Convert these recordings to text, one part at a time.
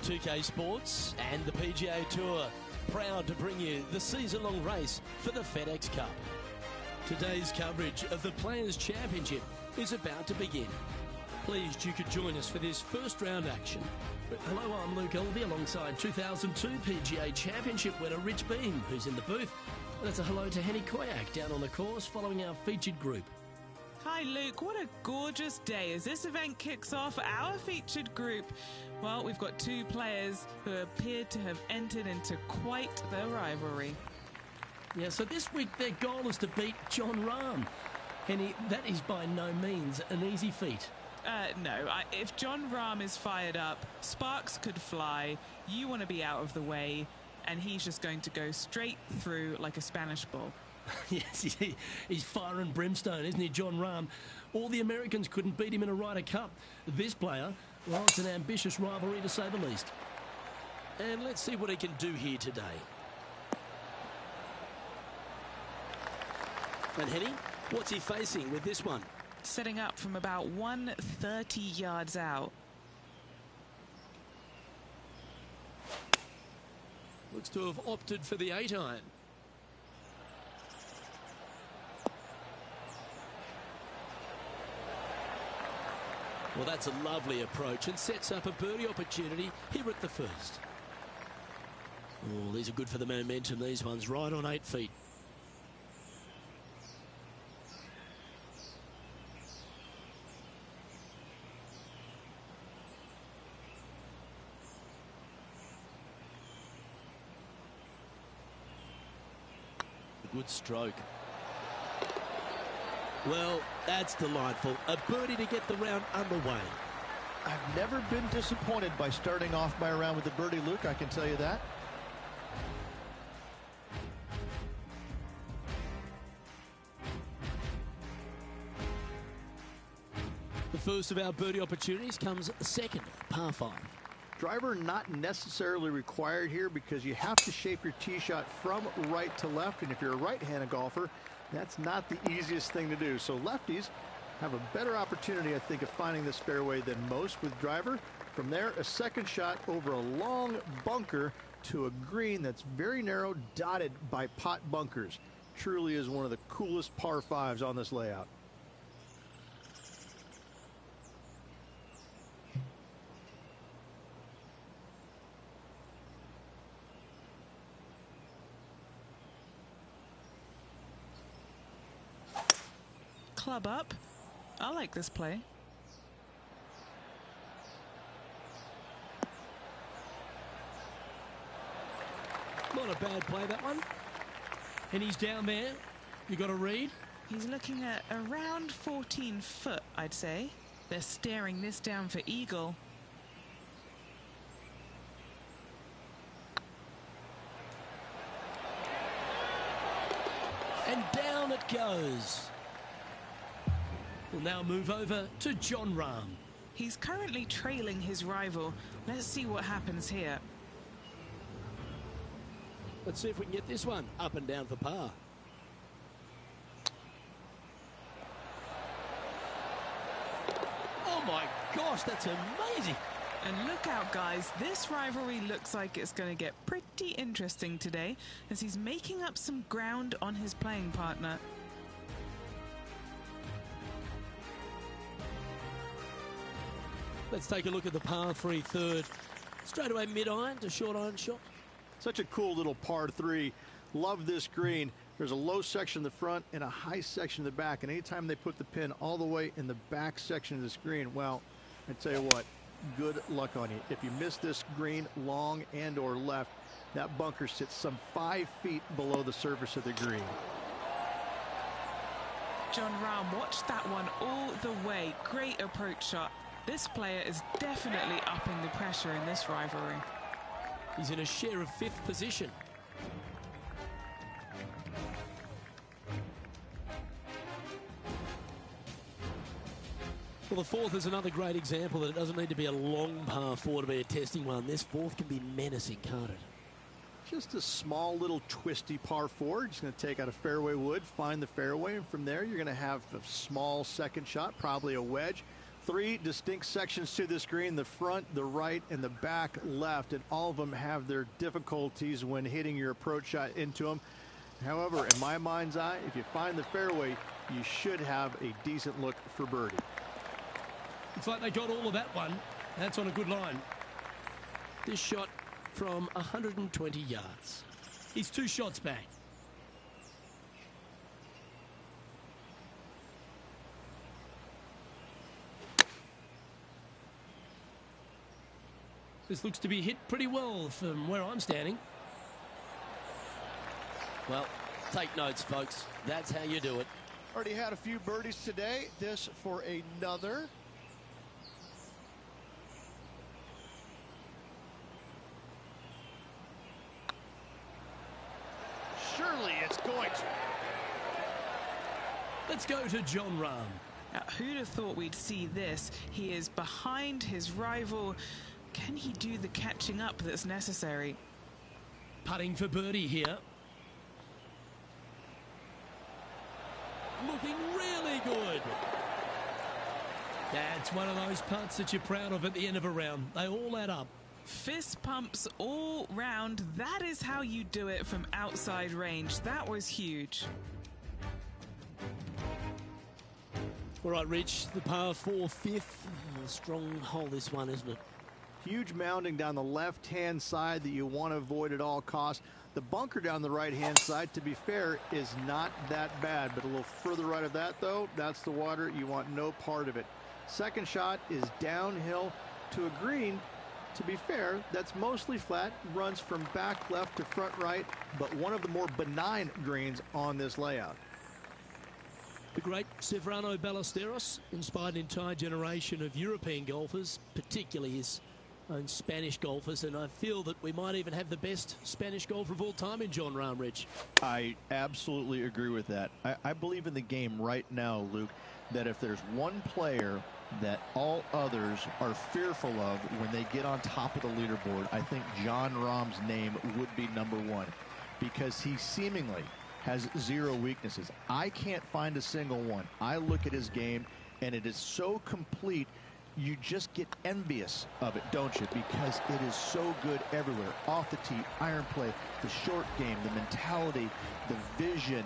2K Sports and the PGA Tour, proud to bring you the season-long race for the FedEx Cup. Today's coverage of the Players' Championship is about to begin. Pleased you could join us for this first round action. Hello, I'm Luke Elvey alongside 2002 PGA Championship winner Rich Beem, who's in the booth. And it's a hello to Henny Koyak down on the course following our featured group. Hi Luke, what a gorgeous day as this event kicks off our featured group. Well, we've got two players who appear to have entered into quite the rivalry. Yeah, so this week their goal is to beat Jon Rahm. Henny, that is by no means an easy feat. No, if Jon Rahm is fired up, sparks could fly, you want to be out of the way, and he's just going to go straight through like a Spanish bull. Yes, he's fire and brimstone, isn't he, Jon Rahm? All the Americans couldn't beat him in a Ryder Cup. This player, well, it's an ambitious rivalry to say the least. And let's see what he can do here today. And Henny, what's he facing with this one? Setting up from about 130 yards out. Looks to have opted for the 8-iron. Well, that's a lovely approach and sets up a birdie opportunity here at the first. Oh, these are good for the momentum, these ones, right on 8 feet. Good stroke. Well, that's delightful. A birdie to get the round underway. I've never been disappointed by starting off my round with a birdie, Luke, I can tell you that. The first of our birdie opportunities comes second, par 5. Driver not necessarily required here because you have to shape your tee shot from right to left, and if you're a right-handed golfer, that's not the easiest thing to do. So lefties have a better opportunity, I think, of finding this fairway than most with driver. From there, a second shot over a long bunker to a green that's very narrow, dotted by pot bunkers. Truly is one of the coolest par 5s on this layout. Club up. I like this play. Not a bad play, that one. And he's down there. You got to read. He's looking at around 14 foot, I'd say. They're staring this down for eagle. And down it goes. We'll now move over to Jon Rahm. He's currently trailing his rival. Let's see what happens here. Let's see if we can get this one up and down for par. Oh my gosh, that's amazing. And look out, guys. This rivalry looks like it's going to get pretty interesting today as he's making up some ground on his playing partner. Let's take a look at the par 3 third. Straight away mid-iron to short iron shot. Such a cool little par 3. Love this green. There's a low section in the front and a high section in the back. And anytime they put the pin all the way in the back section of this green, well, I tell you what, good luck on you. If you miss this green long and or left, that bunker sits some 5 feet below the surface of the green. Jon Rahm watched that one all the way. Great approach shot. This player is definitely upping the pressure in this rivalry. He's in a share of 5th position. Well, the 4th is another great example that it doesn't need to be a long par 4 to be a testing one. This 4th can be menacing, can't it? Just a small little twisty par 4. Just going to take out a fairway wood, find the fairway, and from there you're going to have a small second shot, probably a wedge. Three distinct sections to this green: the front, the right, and the back left, and all of them have their difficulties when hitting your approach shot into them. However, in my mind's eye, if you find the fairway, you should have a decent look for birdie. It's like they got all of that one. That's on a good line. This shot from 120 yards. He's 2 shots back. This looks to be hit pretty well from where I'm standing. Well, take notes, folks. That's how you do it. Already had a few birdies today. This for another. Surely it's going to. Let's go to Jon Rahm. Now, who'd have thought we'd see this? He is behind his rival. Can he do the catching up that's necessary? Putting for birdie here. Looking really good. That's one of those putts that you're proud of at the end of a round. They all add up. Fist pumps all round. That is how you do it from outside range. That was huge. All right, Rich, the par 4 fifth. A strong hole, this one, isn't it? Huge mounding down the left-hand side that you want to avoid at all costs. The bunker down the right-hand side, to be fair, is not that bad, but a little further right of that, though, that's the water. You want no part of it. Second shot is downhill to a green. To be fair, that's mostly flat, runs from back left to front right, but one of the more benign greens on this layout. The great Ceferano Ballesteros inspired an entire generation of European golfers, particularly his own Spanish golfers, and I feel that we might even have the best Spanish golfer of all time in Jon Rahm, Rich. I absolutely agree with that. I believe in the game right now, Luke, that if there's one player that all others are fearful of when they get on top of the leaderboard, I think Jon Rahm's name would be number one, because he seemingly has zero weaknesses. I can't find a single one. I look at his game, and it is so complete, you just get envious of it, don't you? Because it is so good everywhere. Off the tee, iron play, the short game, the mentality, the vision,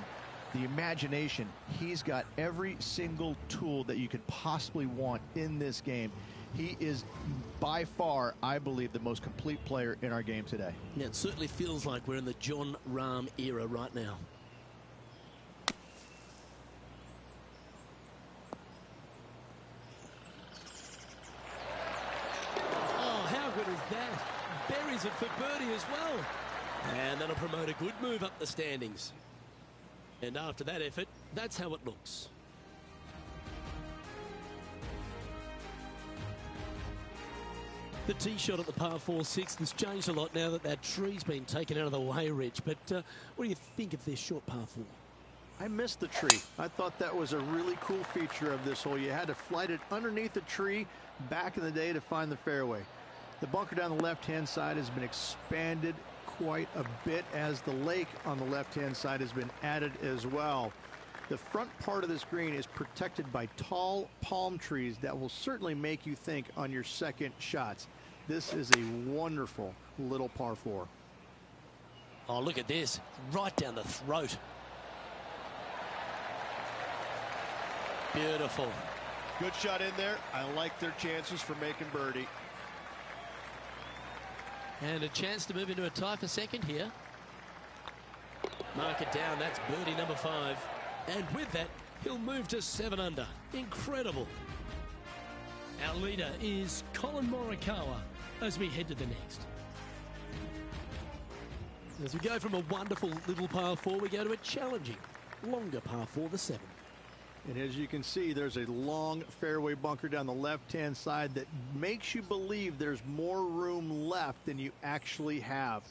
the imagination. He's got every single tool that you could possibly want in this game. He is by far, I believe, the most complete player in our game today. Yeah, it certainly feels like we're in the Jon Rahm era right now. Buries it for birdie as well. And that'll promote a good move up the standings. And after that effort, that's how it looks. The tee shot at the par 4 6th has changed a lot now that that tree's been taken out of the way, Rich. But what do you think of this short par 4? I missed the tree. I thought that was a really cool feature of this hole. You had to flight it underneath the tree back in the day to find the fairway. The bunker down the left-hand side has been expanded quite a bit as the lake on the left-hand side has been added as well. The front part of this green is protected by tall palm trees that will certainly make you think on your second shots. This is a wonderful little par 4. Oh, look at this. Right down the throat. Beautiful. Good shot in there. I like their chances for making birdie. And a chance to move into a tie for second here. Mark it down. That's birdie number 5. And with that, he'll move to 7 under. Incredible. Our leader is Collin Morikawa as we head to the next. As we go from a wonderful little par 4, we go to a challenging, longer par 4, the 7. And as you can see, there's a long fairway bunker down the left-hand side that makes you believe there's more room left than you actually have.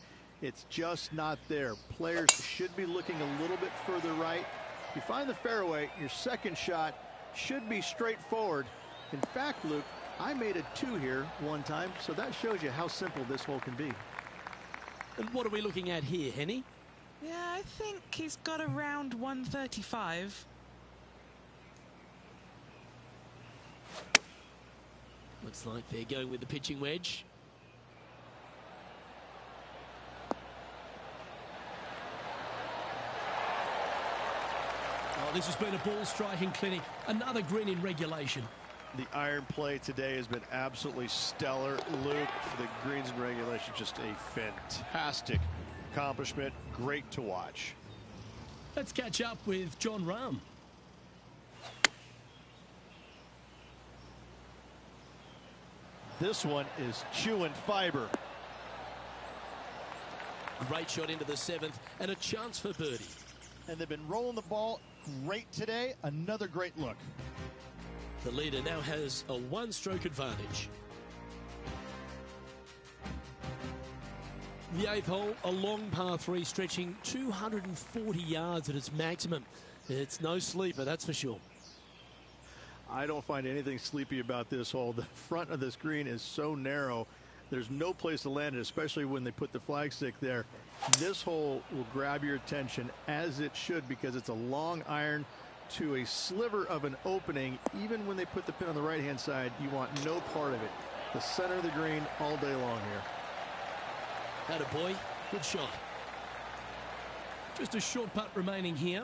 It's just not there. Players should be looking a little bit further right. If you find the fairway, your second shot should be straightforward. In fact, Luke, I made a 2 here one time, so that shows you how simple this hole can be. And what are we looking at here, Henny? Yeah, I think he's got around 135. Looks like they're going with the pitching wedge. Oh, this has been a ball striking clinic. Another green in regulation. The iron play today has been absolutely stellar, Luke. For the greens in regulation, just a fantastic accomplishment. Great to watch. Let's catch up with Jon Rahm. This one is chewing fiber. Great shot into the 7th and a chance for birdie. And they've been rolling the ball great today. Another great look. The leader now has a one-stroke advantage. The 8th hole, a long par 3 stretching 240 yards at its maximum. It's no sleeper, that's for sure. I don't find anything sleepy about this hole. The front of this green is so narrow. There's no place to land it, especially when they put the flagstick there. This hole will grab your attention, as it should, because it's a long iron to a sliver of an opening. Even when they put the pin on the right-hand side, you want no part of it. The center of the green all day long here. Attaboy, good shot. Just a short putt remaining here.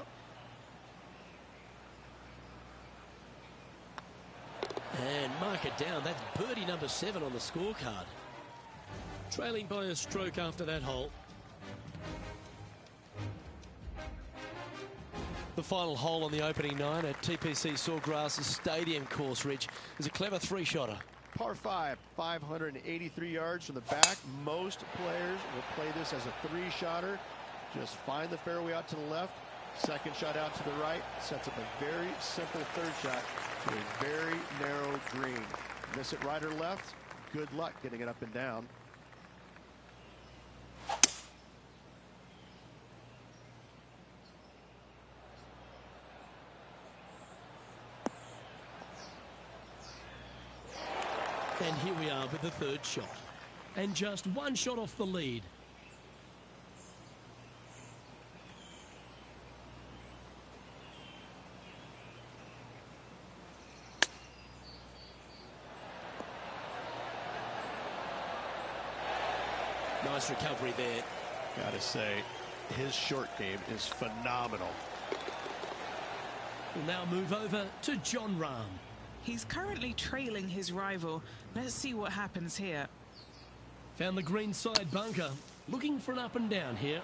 And mark it down. That's birdie number 7 on the scorecard. Trailing by a stroke after that hole. The final hole on the opening 9 at TPC Sawgrass Stadium course, Rich, is a clever 3-shotter. Par 5, 583 yards from the back. Most players will play this as a 3-shotter. Just find the fairway out to the left. Second shot out to the right. Sets up a very simple 3rd shot to a very narrow green. Miss it right or left, good luck getting it up and down. And here we are with the 3rd shot. And just one shot off the lead. Nice recovery there. Gotta say, his short game is phenomenal. We'll now move over to Jon Rahm. He's currently trailing his rival. Let's see what happens here. Found the green side bunker. Looking for an up and down here.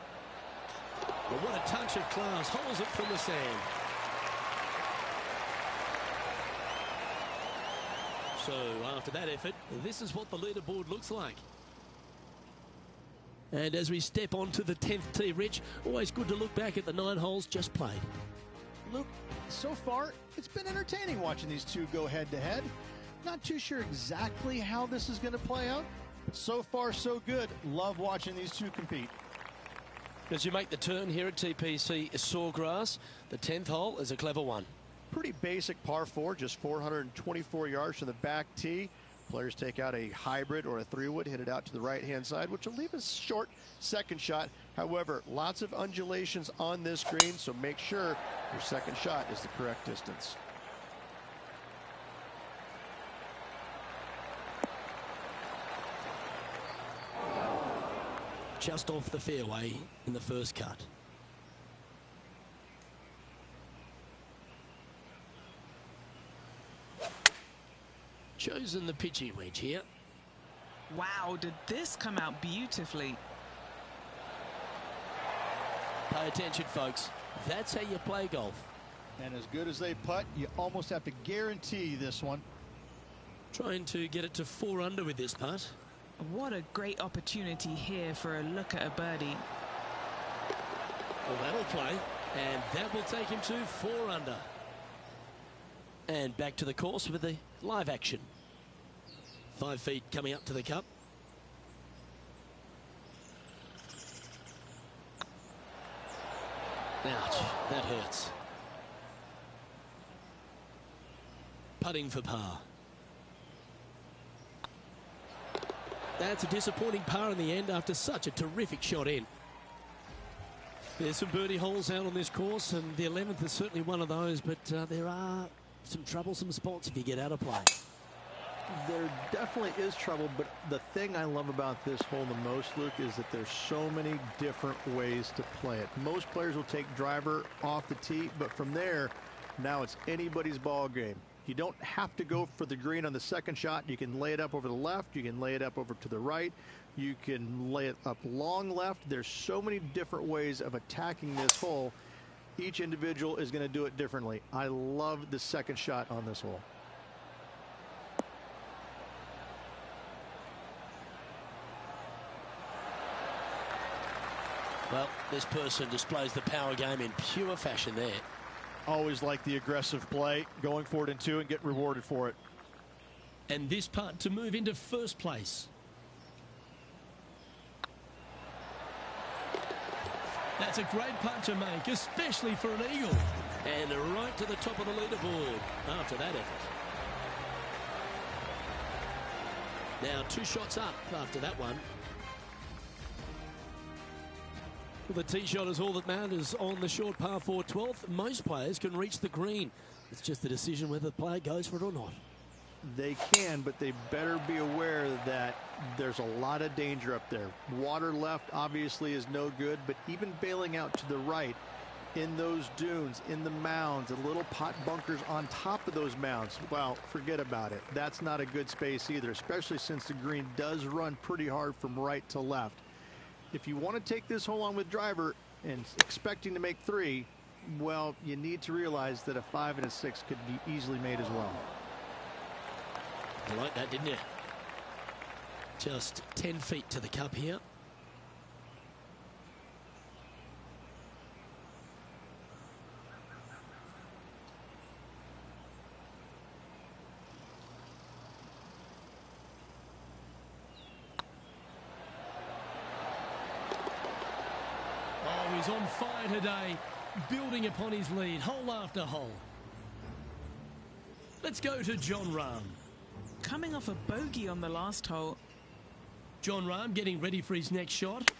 Well, what a touch of class. Holds it from the sand. So after that effort, this is what the leaderboard looks like. And as we step on to the 10th tee, Rich, always good to look back at the 9 holes just played. Luke, so far, it's been entertaining watching these two go head-to-head. Not too sure exactly how this is going to play out, but so far, so good. Love watching these two compete. As you make the turn here at TPC Sawgrass, the 10th hole is a clever one. Pretty basic par 4, just 424 yards from the back tee. Players take out a hybrid or a 3-wood, hit it out to the right-hand side, which will leave a short 2nd shot. However, lots of undulations on this green, so make sure your 2nd shot is the correct distance. Just off the fairway in the 1st cut. Chosen the pitching wedge here. Wow, did this come out beautifully. Pay attention, folks. That's how you play golf. And as good as they putt, you almost have to guarantee this one. Trying to get it to 4 under with this putt. What a great opportunity here for a look at a birdie. Well, that'll play, and that will take him to 4 under. And back to the course with the live action. 5 feet coming up to the cup. Ouch, that hurts. Putting for par. That's a disappointing par in the end after such a terrific shot in. There's some birdie holes out on this course, and the 11th is certainly one of those, but there are some troublesome spots if you get out of play. There definitely is trouble, but the thing I love about this hole the most, Luke, is that there's so many different ways to play it. Most players will take driver off the tee, but from there, now it's anybody's ball game. You don't have to go for the green on the second shot. You can lay it up over the left. You can lay it up over to the right. You can lay it up long left. There's so many different ways of attacking this hole. Each individual is going to do it differently. I love the second shot on this hole. Well, this person displays the power game in pure fashion there. Always like the aggressive play, going for it in two and get rewarded for it. And this putt to move into first place. That's a great putt to make, especially for an eagle. And right to the top of the leaderboard after that effort. Now 2 shots up after that one. Well, the tee shot is all that matters on the short par 4 12th. Most players can reach the green. It's just the decision whether the player goes for it or not. They can, but they better be aware that there's a lot of danger up there. Water left obviously is no good, but even bailing out to the right in those dunes, in the mounds, and little pot bunkers on top of those mounds, well, forget about it. That's not a good space either, especially since the green does run pretty hard from right to left. If you want to take this hole on with driver and expecting to make 3, well, you need to realize that a 5 and a 6 could be easily made as well. You like that, didn't you? Just 10 feet to the cup here. Oh, he's on fire today, building upon his lead, hole after hole. Let's go to Jon Rahm. Coming off a bogey on the last hole. Jon Rahm getting ready for his next shot.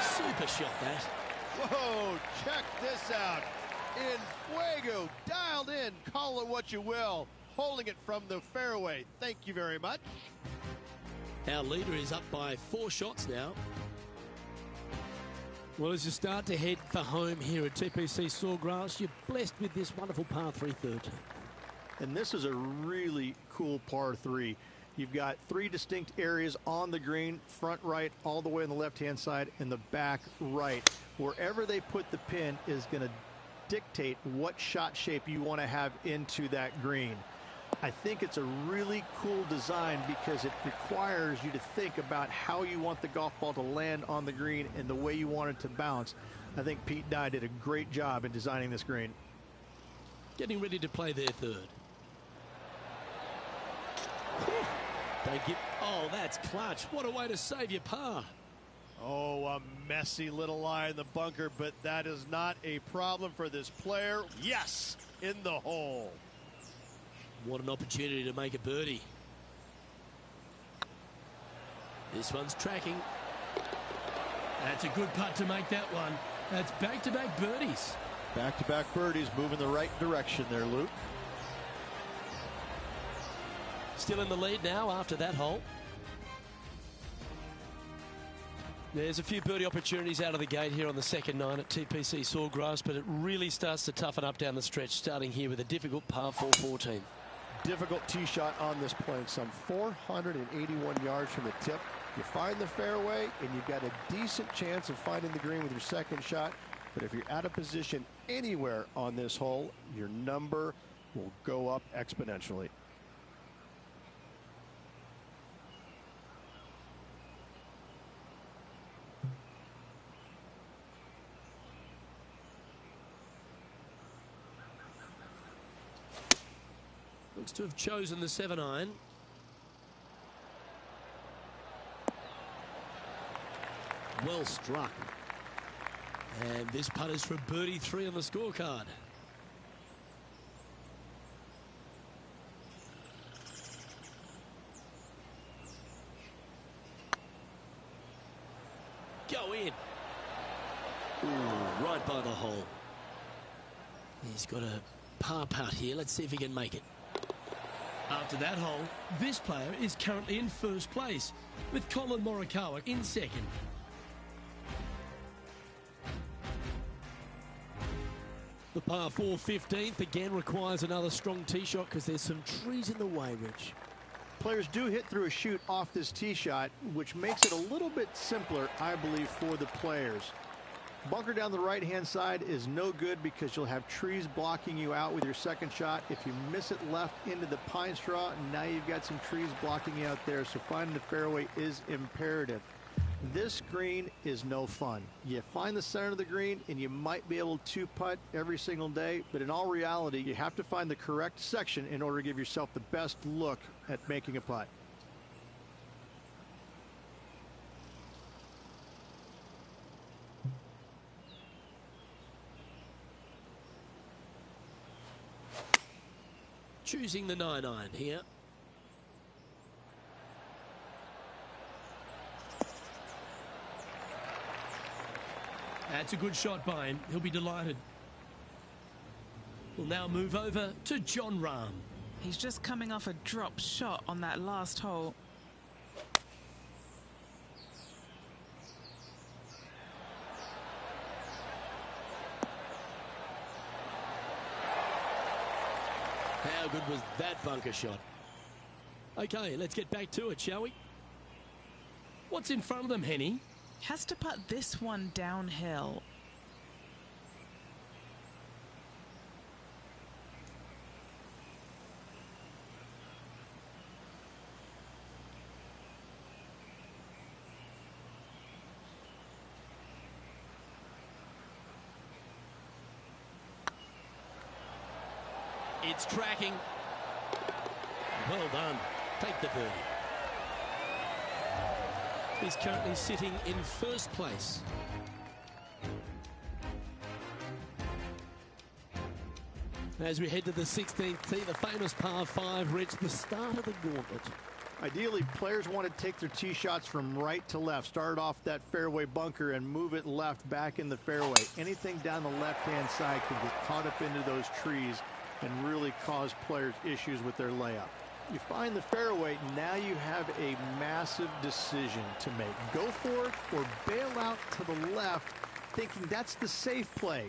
Super shot that. Whoa, check this out. In fuego, dialed in, call it what you will. Holding it from the fairway. Thank you very much. Our leader is up by 4 shots now. Well, as you start to head for home here at TPC Sawgrass, you're blessed with this wonderful par 3 third. And this is a really cool par 3. You've got 3 distinct areas on the green, front right, all the way on the left-hand side, and the back right. Wherever they put the pin is going to dictate what shot shape you want to have into that green. I think it's a really cool design because it requires you to think about how you want the golf ball to land on the green and the way you want it to bounce. I think Pete Dye did a great job in designing this green. Getting ready to play their third. Don't give. Oh, that's clutch. What a way to save your par. Oh, a messy little lie in the bunker, but that is not a problem for this player. Yes, in the hole. What an opportunity to make a birdie. This one's tracking. That's a good putt to make that one. That's back-to-back birdies. Back-to-back birdies, moving the right direction there, Luke. Still in the lead now after that hole. There's a few birdie opportunities out of the gate here on the second 9 at TPC Sawgrass, but it really starts to toughen up down the stretch, starting here with a difficult par 4 14. Difficult tee shot on this plane, some 481 yards from the tip. You find the fairway and you've got a decent chance of finding the green with your second shot, but if you're out of position anywhere on this hole, your number will go up exponentially. Looks to have chosen the 7-iron. Well struck. And this putt is for birdie 3 on the scorecard. Go in. Ooh, right by the hole. He's got a par putt here. Let's see if he can make it. After that hole, this player is currently in first place, with Colin Morikawa in second. The par 4 15th again requires another strong tee shot because there's some trees in the way, Rich. Players do hit through a chute off this tee shot, which makes it a little bit simpler, I believe, for the players. Bunker down the right-hand side is no good because you'll have trees blocking you out with your second shot. If you miss it left into the pine straw, now you've got some trees blocking you out there, so finding the fairway is imperative. This green is no fun. You find the center of the green and you might be able to putt every single day, but in all reality, you have to find the correct section in order to give yourself the best look at making a putt. Choosing the 9-iron here. That's a good shot by him. He'll be delighted. We'll now move over to Jon Rahm. He's just coming off a drop shot on that last hole. How good was that bunker shot? Okay, let's get back to it, shall we? What's in front of them, Henny? Has to putt this one downhill. It's tracking. Well done. Take the birdie. He's currently sitting in first place. As we head to the 16th tee, the famous par 5 reached the start of the gauntlet. Ideally, players want to take their tee shots from right to left. Start off that fairway bunker and move it left back in the fairway. Anything down the left-hand side can get caught up into those trees and really cause players issues with their layup. You find the fairway, now you have a massive decision to make. Go for it or bail out to the left, thinking that's the safe play.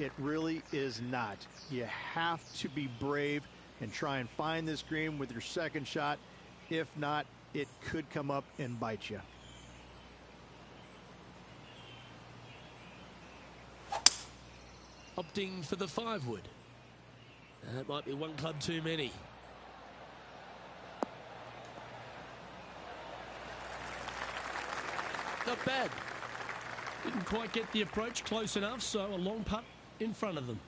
It really is not. You have to be brave and try and find this green with your second shot. If not, it could come up and bite you. Opting for the 5-wood. That might be one club too many. Not bad. Didn't quite get the approach close enough, so a long putt in front of them.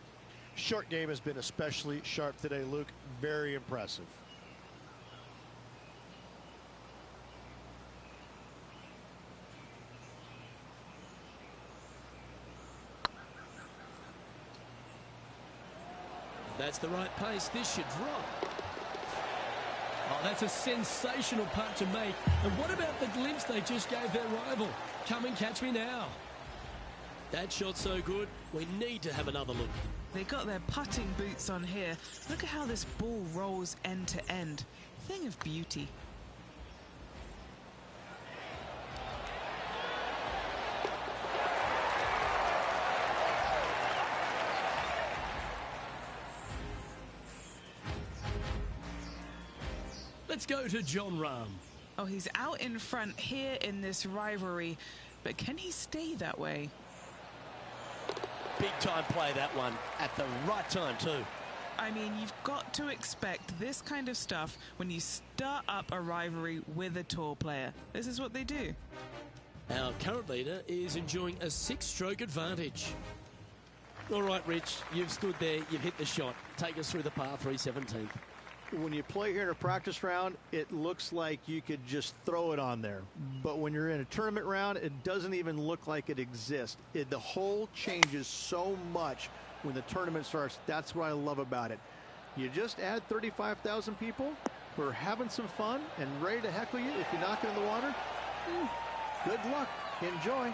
Short game has been especially sharp today, Luke. Very impressive. That's the right pace. This should drop. Oh, that's a sensational putt to make. And what about the glimpse they just gave their rival? Come and catch me now. That shot so good, we need to have another look. They got their putting boots on here. Look at how this ball rolls end to end. Thing of beauty. Let's go to Jon Rahm. Oh, he's out in front here in this rivalry, but can he stay that way? Big time play, that one, at the right time too. I mean, you've got to expect this kind of stuff when you start up a rivalry with a tour player. This is what they do. Our current leader is enjoying a 6-stroke advantage. All right, Rich, you've stood there, you've hit the shot. Take us through the par 3 17th. When you play here in a practice round, it looks like you could just throw it on there. But when you're in a tournament round, it doesn't even look like it exists. The hole changes so much when the tournament starts. That's what I love about it. You just add 35,000 people who are having some fun and ready to heckle you if you knock it in the water. Good luck. Enjoy.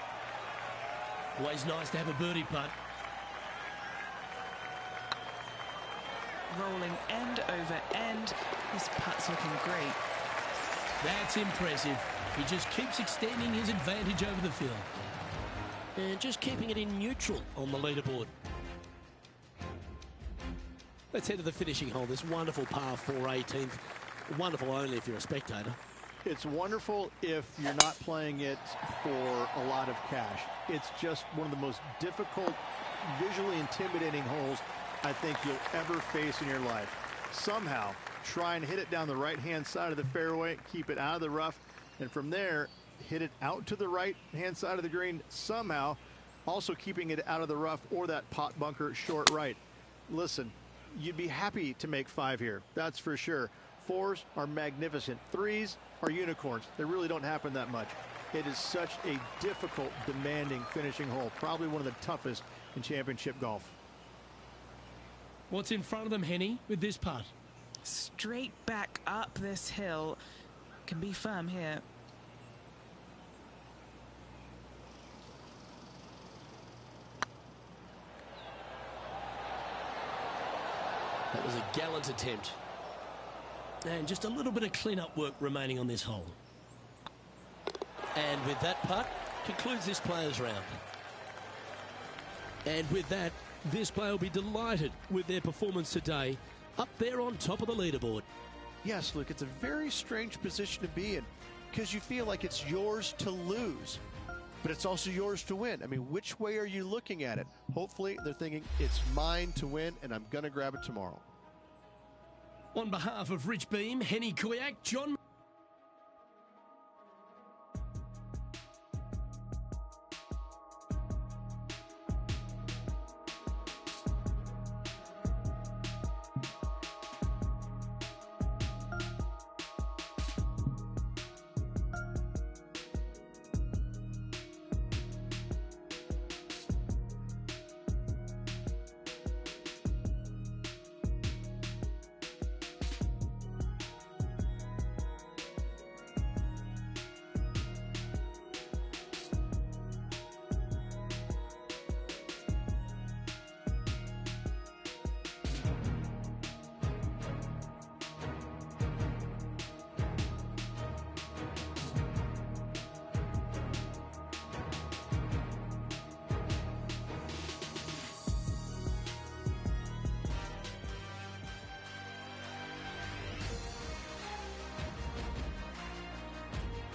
Always nice to have a birdie putt. Rolling end over end. This putt's looking great. That's impressive. He just keeps extending his advantage over the field. And just keeping it in neutral on the leaderboard. Let's head to the finishing hole. This wonderful par 4 18th. Wonderful only if you're a spectator. It's wonderful if you're not playing it for a lot of cash. It's just one of the most difficult, visually intimidating holes I think you'll ever face in your life. Somehow, try and hit it down the right-hand side of the fairway, keep it out of the rough, and from there, hit it out to the right-hand side of the green somehow, also keeping it out of the rough or that pot bunker short right. Listen, you'd be happy to make 5 here, that's for sure. 4s are magnificent. 3s are unicorns. They really don't happen that much. It is such a difficult, demanding finishing hole, probably one of the toughest in championship golf. What's in front of them, Henny, with this putt? Straight back up this hill. Can be firm here. That was a gallant attempt. And just a little bit of clean-up work remaining on this hole. And with that putt, concludes this player's round. And with that, this player will be delighted with their performance today, up there on top of the leaderboard. Yes, Luke, it's a very strange position to be in because you feel like it's yours to lose, but it's also yours to win. I mean, which way are you looking at it? Hopefully, they're thinking it's mine to win, and I'm going to grab it tomorrow. On behalf of Rich Beem, Henny Kuyak, John...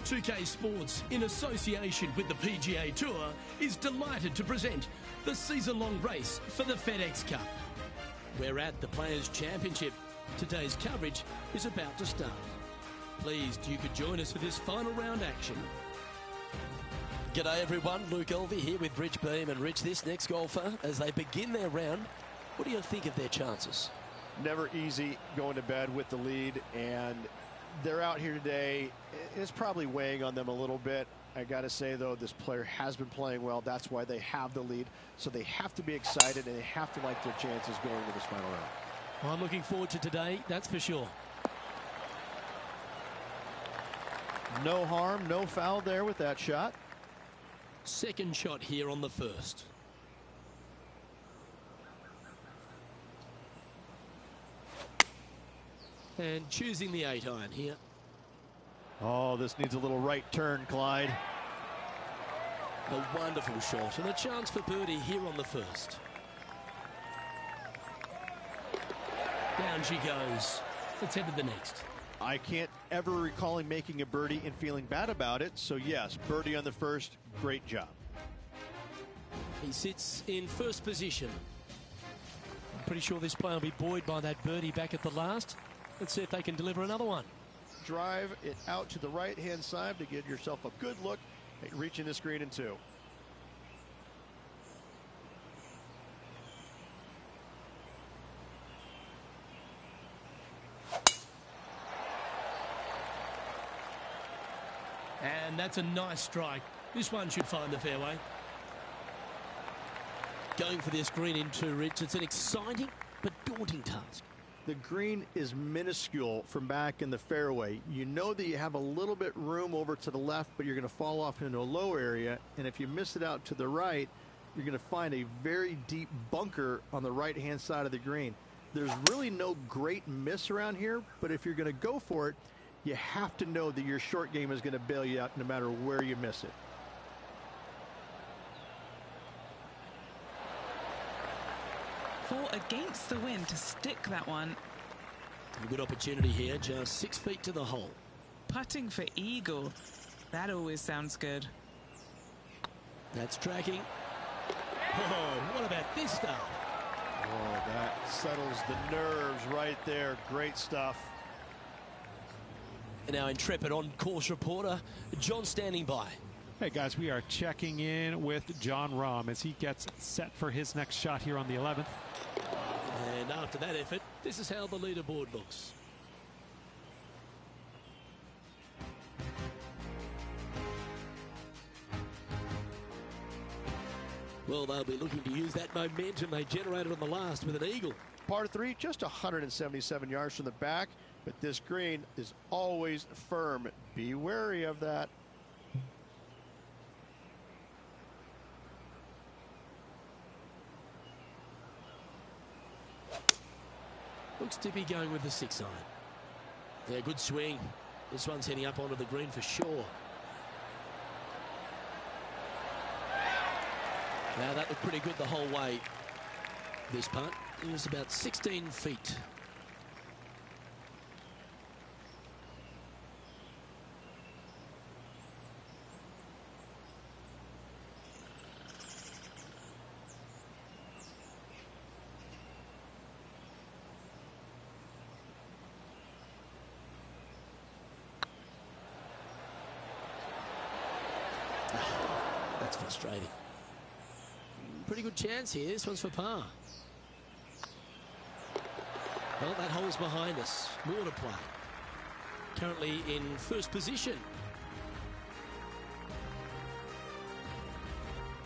Two-K Sports, in association with the PGA Tour, is delighted to present the season-long race for the FedEx Cup. We're at the Players' Championship. Today's coverage is about to start. Pleased you could join us for this final round action. G'day everyone, Luke Elvey here with Rich Beem. And Rich, this next golfer, as they begin their round, what do you think of their chances? Never easy going to bed with the lead, and they're out here today. It's probably weighing on them a little bit. I got to say, though, this player has been playing well. That's why they have the lead. So they have to be excited, and they have to like their chances going into this final round. Well, I'm looking forward to today, that's for sure. No harm, no foul there with that shot. Second shot here on the first. And choosing the 8-iron here. Oh, this needs a little right turn, Clyde. A wonderful shot and a chance for birdie here on the first. Down she goes. Let's head to the next. I can't ever recall him making a birdie and feeling bad about it. So, yes, birdie on the first. Great job. He sits in first position. I'm pretty sure this player will be buoyed by that birdie back at the last. Let's see if they can deliver another one. Drive it out to the right-hand side to give yourself a good look at reaching this green in 2. And that's a nice strike. This one should find the fairway. Going for this green in 2, Rich. It's an exciting but daunting task. The green is minuscule from back in the fairway. You know that you have a little bit room over to the left, but you're going to fall off into a low area. And if you miss it out to the right, you're going to find a very deep bunker on the right-hand side of the green. There's really no great miss around here, but if you're going to go for it, you have to know that your short game is going to bail you out no matter where you miss it. Four against the wind to stick that one. A good opportunity here, just 6 feet to the hole. Putting for eagle. That always sounds good. That's tracking. Oh, what about this stuff? Oh, that settles the nerves right there. Great stuff. And our intrepid on-course reporter, John, standing by. Hey guys, we are checking in with Jon Rahm as he gets set for his next shot here on the 11th. And after that effort, this is how the leaderboard looks. Well, they'll be looking to use that momentum they generated on the last with an eagle. Par 3, just 177 yards from the back, but this green is always firm. Be wary of that. Looks to be going with the 6-iron. Yeah, good swing. This one's heading up onto the green for sure. Now that looked pretty good the whole way. This putt, it was about 16 feet. That's frustrating. Pretty good chance here. This one's for par. Well, that hole's behind us. More to play. Currently in first position.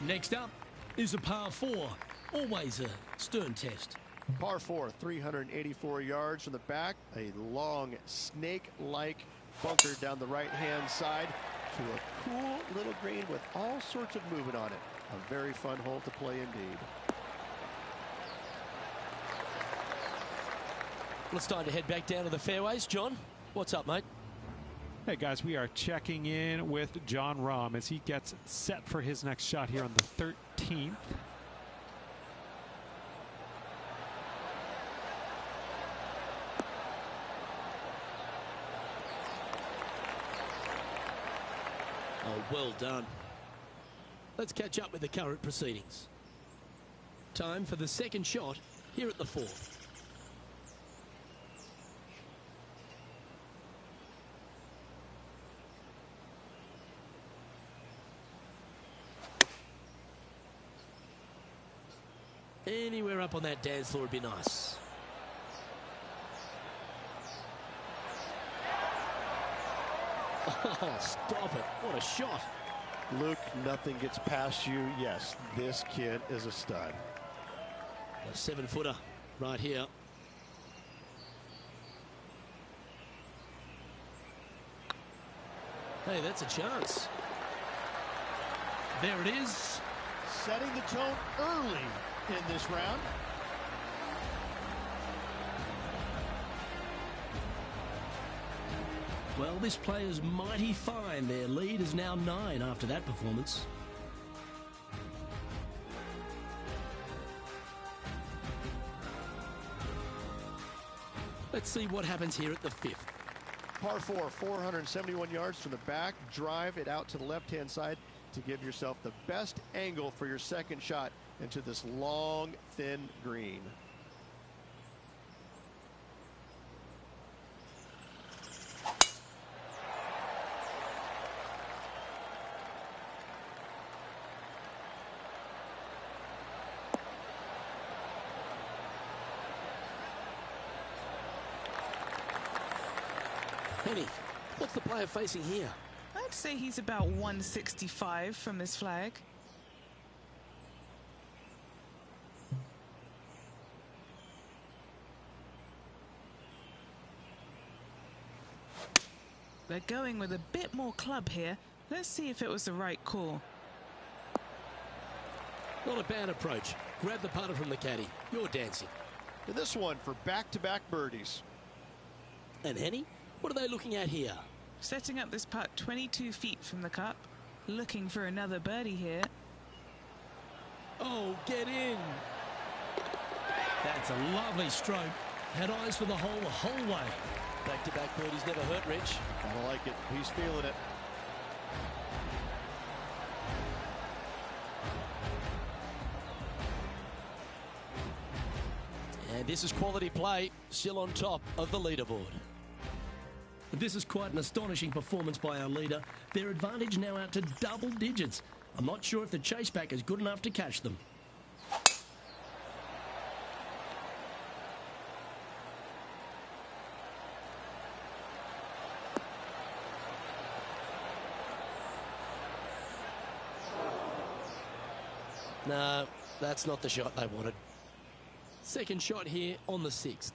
Next up is a par 4. Always a stern test. Par 4, 384 yards from the back. A long snake-like bunker down the right-hand side to a cool little green with all sorts of movement on it. A very fun hole to play indeed. Well, it's time to head back down to the fairways. John, what's up, mate? Hey guys, we are checking in with Jon Rahm as he gets set for his next shot here on the 13th. Oh, well done. Let's catch up with the current proceedings. Time for the second shot here at the 4th. Anywhere up on that dance floor would be nice. Oh, stop it. What a shot. Luke, nothing gets past you. Yes, this kid is a stud. A 7-footer right here. Hey, that's a chance. There it is. Setting the tone early in this round. Well, this player's mighty fine. Their lead is now 9 after that performance. Let's see what happens here at the 5th. Par 4, 471 yards from the back. Drive it out to the left-hand side to give yourself the best angle for your second shot into this long, thin green. Penny, what's the player facing here? I'd say he's about 165 from this flag. They're going with a bit more club here. Let's see if it was the right call. Not a bad approach. Grab the putter from the caddy. You're dancing. And this one for back-to-back birdies. And Henny, what are they looking at here? Setting up this putt 22 feet from the cup. Looking for another birdie here. Oh, get in. That's a lovely stroke. Had eyes for the whole way. Back-to-back birdies never hurt, Rich. I like it. He's feeling it. And this is quality play, still on top of the leaderboard. This is quite an astonishing performance by our leader. Their advantage now out to double digits. I'm not sure if the chase back is good enough to catch them. No, that's not the shot they wanted. Second shot here on the 6th.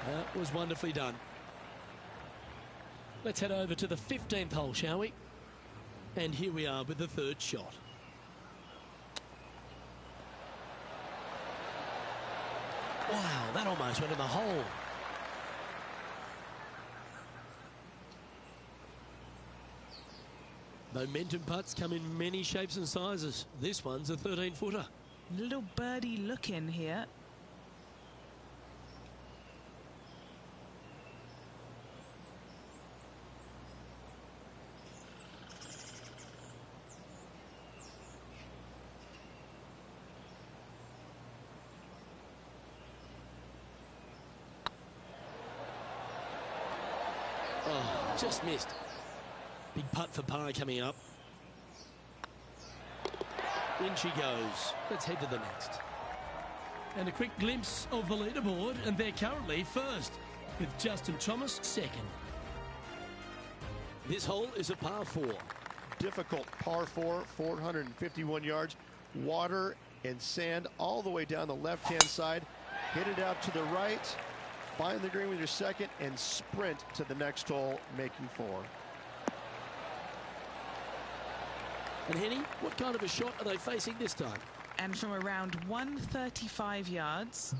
That was wonderfully done. Let's head over to the 15th hole, shall we? And here we are with the third shot. Wow, that almost went in the hole. Momentum putts come in many shapes and sizes. This one's a 13-footer. Little birdie look in here. Oh, just missed. Big putt for par coming up. In she goes. Let's head to the next. And a quick glimpse of the leaderboard, and they're currently first, with Justin Thomas second. This hole is a par 4. Difficult par 4, 451 yards. Water and sand all the way down the left-hand side. Hit it out to the right. Find the green with your second and sprint to the next hole, making 4. And Henny, what kind of a shot are they facing this time? And from around 135 yards.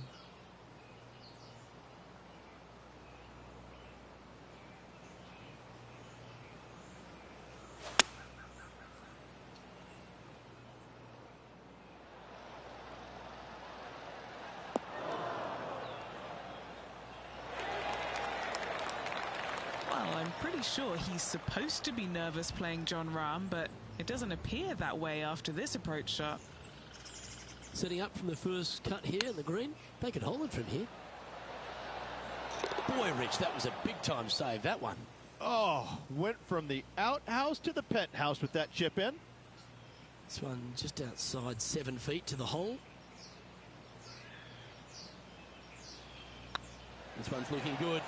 Well, I'm pretty sure he's supposed to be nervous playing Jon Rahm, but it doesn't appear that way after this approach shot. Setting up from the first cut here in the green. They could hold it from here. Boy, Rich, that was a big-time save, that one. Oh, went from the outhouse to the penthouse with that chip in. This one just outside 7 feet to the hole. This one's looking good.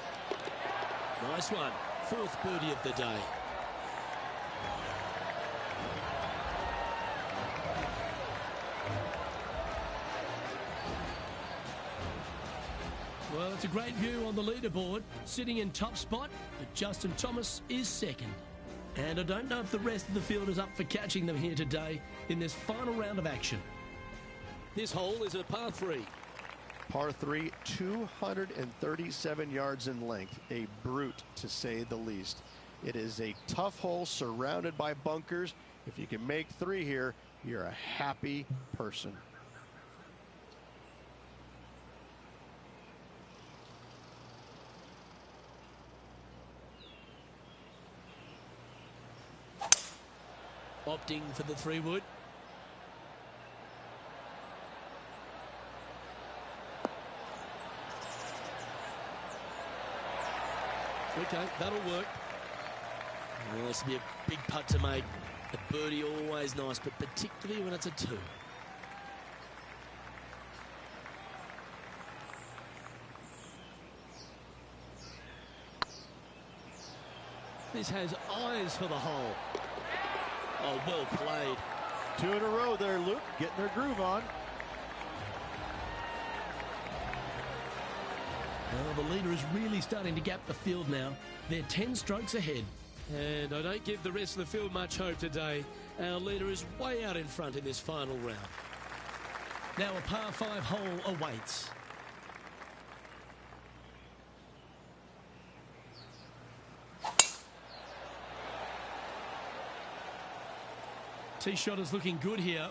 Nice one. 4th birdie of the day. Well, it's a great view on the leaderboard. Sitting in top spot, but Justin Thomas is second. And I don't know if the rest of the field is up for catching them here today in this final round of action. This hole is a par 3. Par 3, 237 yards in length. A brute, to say the least. It is a tough hole surrounded by bunkers. If you can make 3 here, you're a happy person. Opting for the 3-wood. Okay, that'll work. Well, this will be a big putt to make. A birdie always nice, but particularly when it's a 2. This has eyes for the hole. Oh, well played. 2 in a row there, Luke, getting their groove on. Well, the leader is really starting to gap the field now. They're 10 strokes ahead. And I don't give the rest of the field much hope today. Our leader is way out in front in this final round. Now a par 5 hole awaits. Tee shot is looking good here.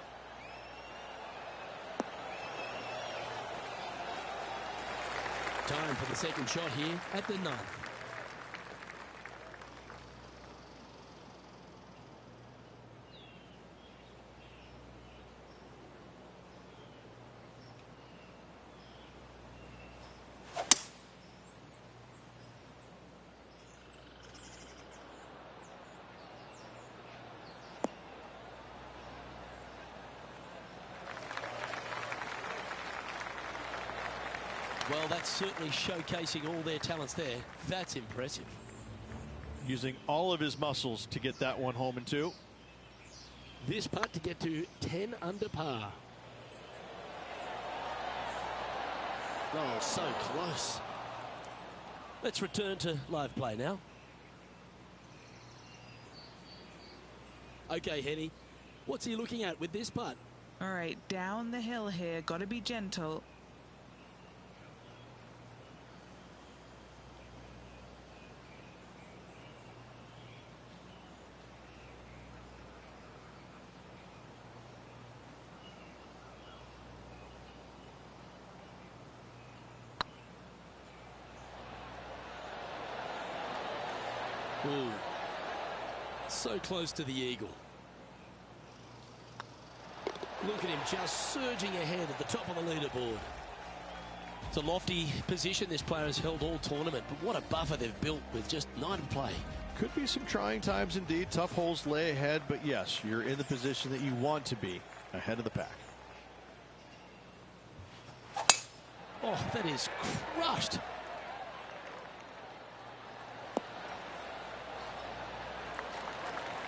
Time for the second shot here at the 9th. Well, that's certainly showcasing all their talents there. That's impressive. Using all of his muscles to get that one home in 2. This putt to get to 10 under par. Oh, so close. Let's return to live play now. Okay, Henny, what's he looking at with this putt? All right, down the hill here. Got to be gentle. Ooh, so close to the eagle. Look at him just surging ahead at the top of the leaderboard. It's a lofty position this player has held all tournament, but what a buffer they've built with just 9 to play. Could be some trying times indeed. Tough holes lay ahead, but yes, you're in the position that you want to be, ahead of the pack. Oh, that is crushed.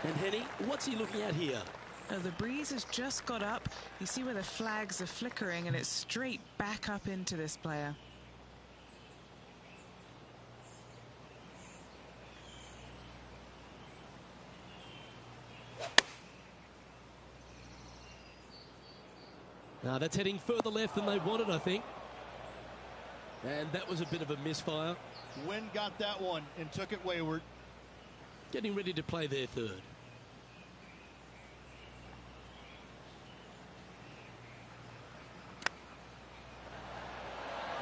And Henny, what's he looking at here? The breeze has just got up. You see where the flags are flickering, and it's straight back up into this player. Now that's heading further left than they wanted, I think. And that was a bit of a misfire. Wynn got that one and took it wayward. Getting ready to play their 3rd.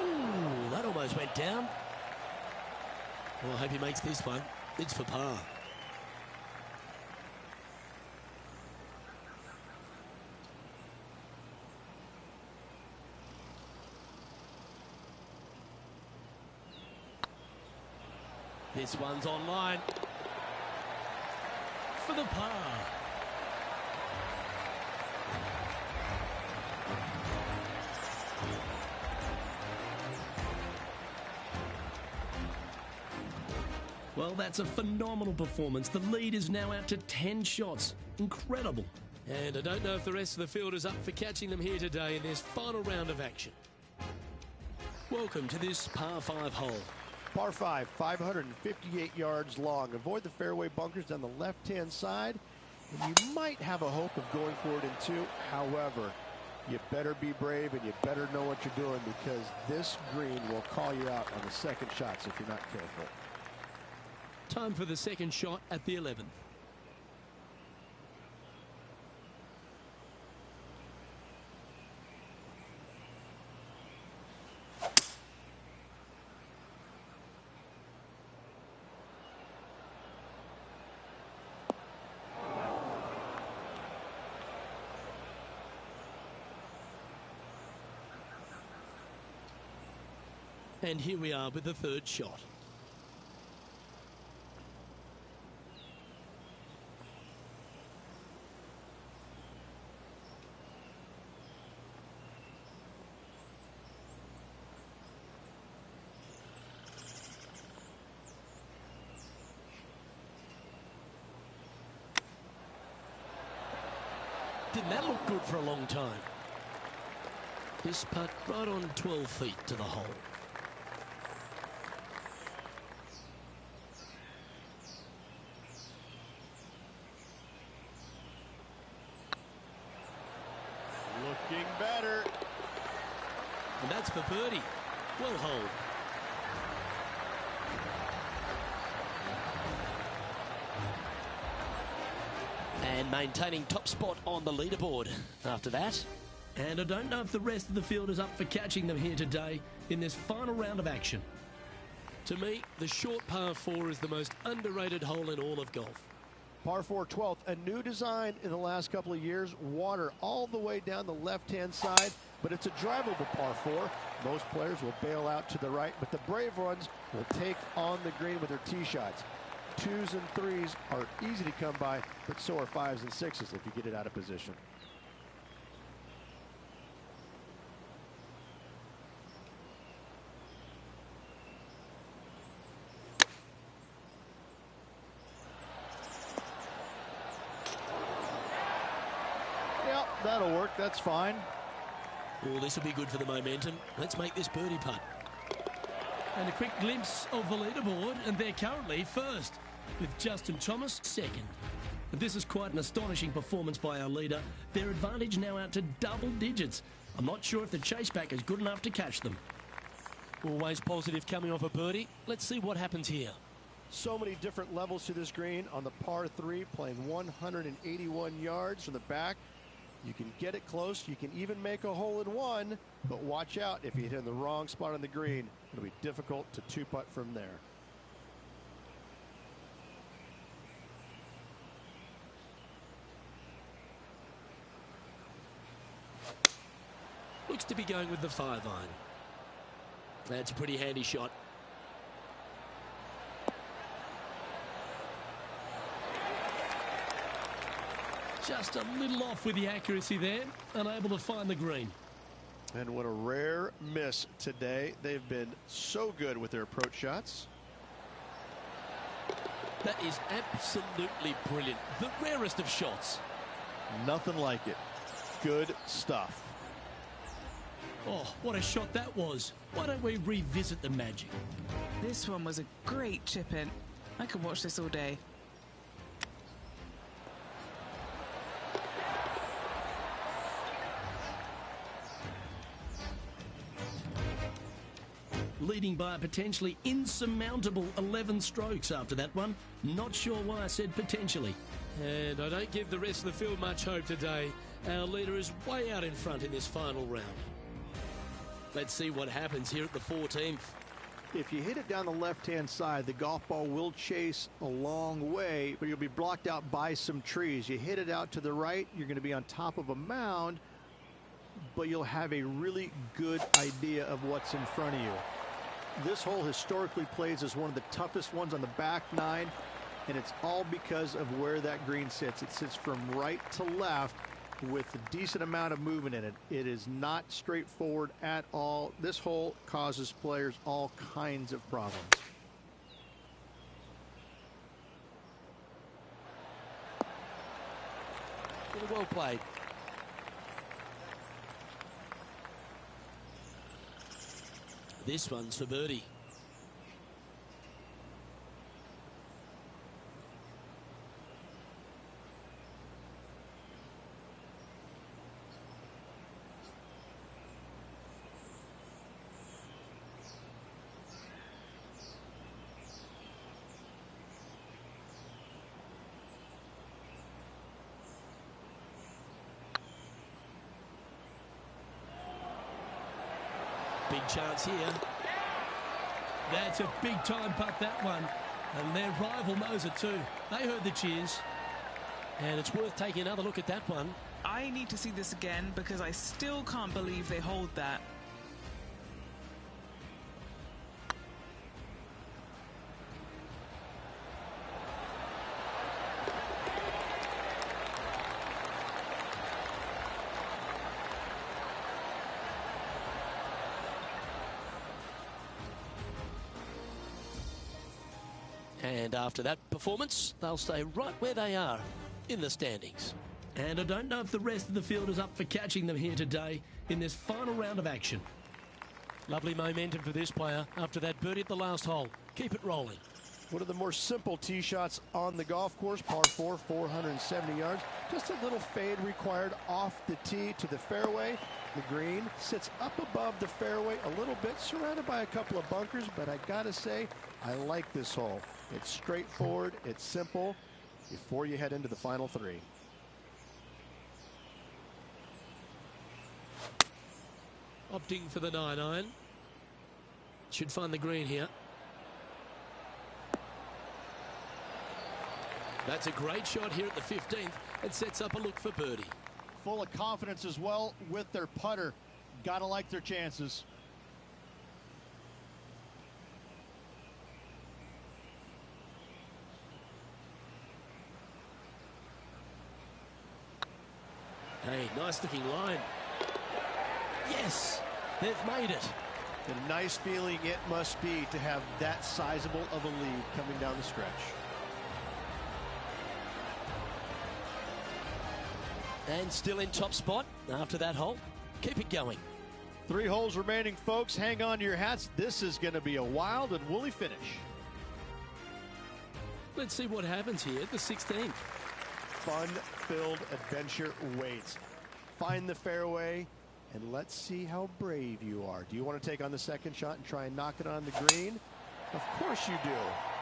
Ooh, that almost went down. Well, I hope he makes this one. It's for par. This one's online. For the par. Well, that's a phenomenal performance. The lead is now out to 10 shots. Incredible. And I don't know if the rest of the field is up for catching them here today in this final round of action. Welcome to this par 5 hole. Par 5, 558 yards long. Avoid the fairway bunkers down the left-hand side, and you might have a hope of going for it in 2. However, you better be brave and you better know what you're doing, because this green will call you out on the second shots if you're not careful. Time for the second shot at the 11th. And here we are with the 3rd shot. didn't that look good for a long time? This putt right on 12 feet to the hole. Looking better. And that's for birdie. Well holed. And maintaining top spot on the leaderboard after that. And I don't know if the rest of the field is up for catching them here today in this final round of action. To me, the short par 4 is the most underrated hole in all of golf. Par 4 12th, a new design in the last couple of years. Water all the way down the left-hand side, but it's a drivable par 4. Most players will bail out to the right, but the brave ones will take on the green with their tee shots. 2s and 3s are easy to come by, but so are 5s and 6s if you get it out of position. Yeah, that'll work. That's fine. Oh, this will be good for the momentum. Let's make this birdie putt. And a quick glimpse of the leaderboard, and they're currently first, with Justin Thomas second. But this is quite an astonishing performance by our leader. Their advantage now out to double digits. I'm not sure if the chase back is good enough to catch them. Always positive coming off a birdie. Let's see what happens here. So many different levels to this green on the par 3, playing 181 yards from the back. You can get it close. You can even make a hole in one, but watch out if you hit in the wrong spot on the green. It'll be difficult to two-putt from there. Looks to be going with the 5-iron. That's a pretty handy shot. Just a little off with the accuracy there, unable to find the green. And what a rare miss today. They've been so good with their approach shots. That is absolutely brilliant. The rarest of shots. Nothing like it. Good stuff. Oh, what a shot that was. Why don't we revisit the magic? This one was a great chip in. I could watch this all day. Leading by a potentially insurmountable 11 strokes after that one. Not sure why I said potentially. And I don't give the rest of the field much hope today. Our leader is way out in front in this final round. Let's see what happens here at the 14th. If you hit it down the left-hand side, the golf ball will chase a long way, but you'll be blocked out by some trees. You hit it out to the right, you're going to be on top of a mound, but you'll have a really good idea of what's in front of you. This hole historically plays as one of the toughest ones on the back nine, and it's all because of where that green sits. It sits from right to left with a decent amount of movement in it. It is not straightforward at all. This hole causes players all kinds of problems. Well played. This one's for birdie. Big chance here. That's a big time putt, that one. And their rival knows it too. They heard the cheers. And it's worth taking another look at that one. I need to see this again because I still can't believe they hold that. And after that performance, they'll stay right where they are in the standings. And I don't know if the rest of the field is up for catching them here today in this final round of action. Lovely momentum for this player after that birdie at the last hole. Keep it rolling. One of the more simple tee shots on the golf course, par 4, 470 yards. Just a little fade required off the tee to the fairway. The green sits up above the fairway a little bit, surrounded by a couple of bunkers, but I gotta say, I like this hole. It's straightforward, it's simple, before you head into the final 3. Opting for the 9-iron. Should find the green here. That's a great shot here at the 15th. It sets up a look for birdie. Full of confidence as well with their putter. Gotta like their chances. Hey, nice looking line. Yes, they've made it. A nice feeling it must be to have that sizable of a lead coming down the stretch. And still in top spot after that hole. Keep it going. 3 holes remaining, folks. Hang on to your hats. This is going to be a wild and woolly finish. Let's see what happens here at the 16th. Fun-filled adventure waits. Find the fairway, and let's see how brave you are. Do you want to take on the second shot and try and knock it on the green? Of course you do.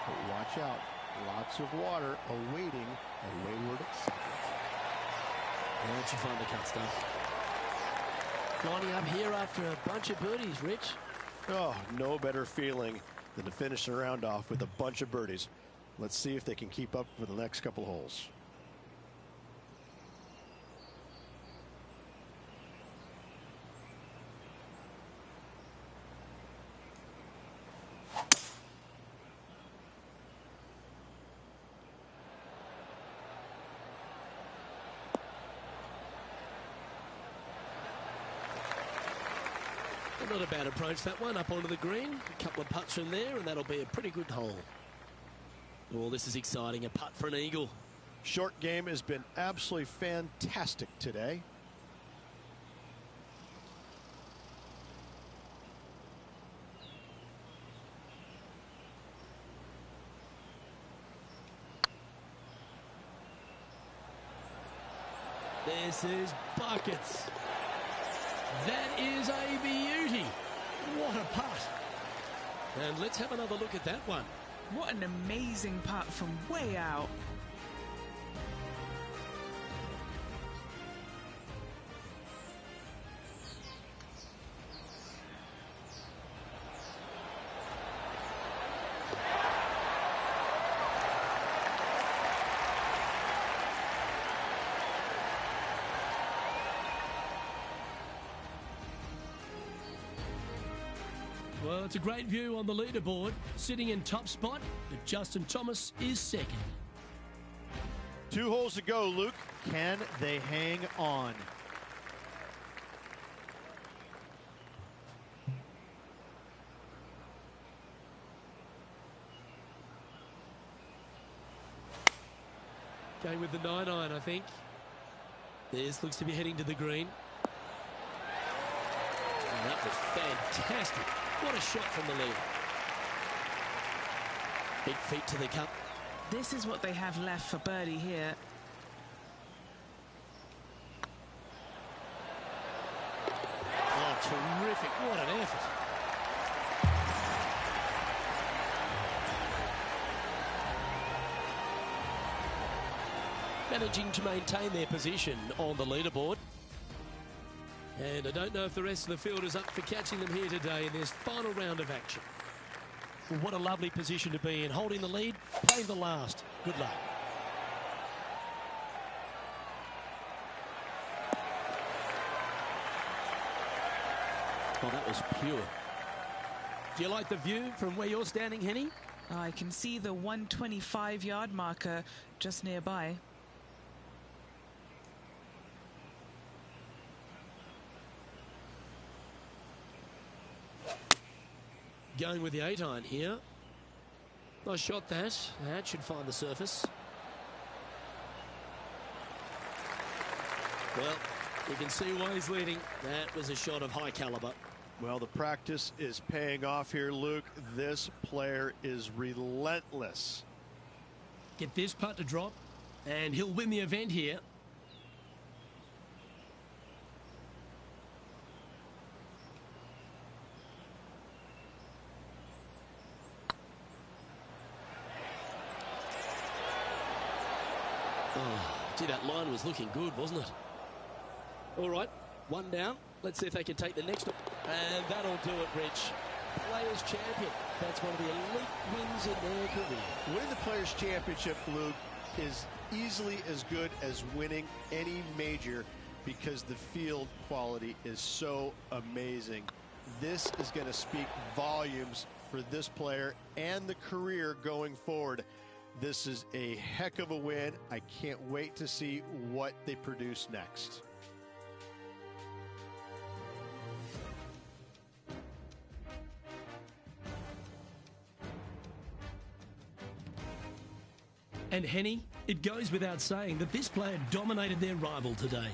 But watch out. Lots of water awaiting a wayward second. Once you find the cut stuff. Lining up here after a bunch of birdies, Rich. Oh, no better feeling than to finish the round off with a bunch of birdies. Let's see if they can keep up for the next couple holes. Not a bad approach, that one, up onto the green. A couple of putts from there, and that'll be a pretty good hole. Oh, this is exciting. A putt for an eagle. Short game has been absolutely fantastic today. This is buckets. That is a beauty. What a putt. And let's have another look at that one. What an amazing putt from way out. Well, it's a great view on the leaderboard. Sitting in top spot, but Justin Thomas is second. 2 holes to go, Luke. Can they hang on? Going with the 9-iron, I think. This looks to be heading to the green. And that was fantastic. What a shot from the lead. Big feet to the cup. This is what they have left for birdie here. Oh, terrific. What an effort. Managing to maintain their position on the leaderboard. And I don't know if the rest of the field is up for catching them here today in this final round of action. Well, what a lovely position to be in, holding the lead, playing the last. Good luck. Oh, that was pure. Do you like the view from where you're standing, Henny? I can see the 125-yard marker just nearby. Going with the 8-iron here. Nice shot that. That should find the surface. Well, you can see why he's leading. That was a shot of high caliber. Well, the practice is paying off here, Luke. This player is relentless. Get this putt to drop, and he'll win the event here. Oh, gee, that line was looking good, wasn't it? All right, one down. Let's see if they can take the next one. And that'll do it, Rich. Players Champion. That's one of the elite wins in their career. Winning the Players Championship, Luke, is easily as good as winning any major because the field quality is so amazing. This is going to speak volumes for this player and the career going forward. This is a heck of a win. I can't wait to see what they produce next. And Henny, it goes without saying that this player dominated their rival today.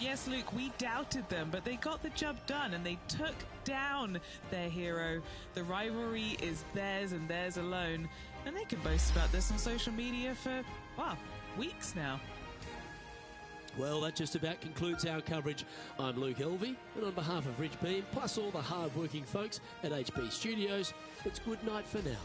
Yes, Luke, we doubted them, but they got the job done and they took down their hero. The rivalry is theirs and theirs alone, and they can boast about this on social media for, well, weeks now. Well, that just about concludes our coverage. I'm Luke Elvey, and on behalf of Rich Beam, plus all the hard-working folks at HB Studios, it's good night for now.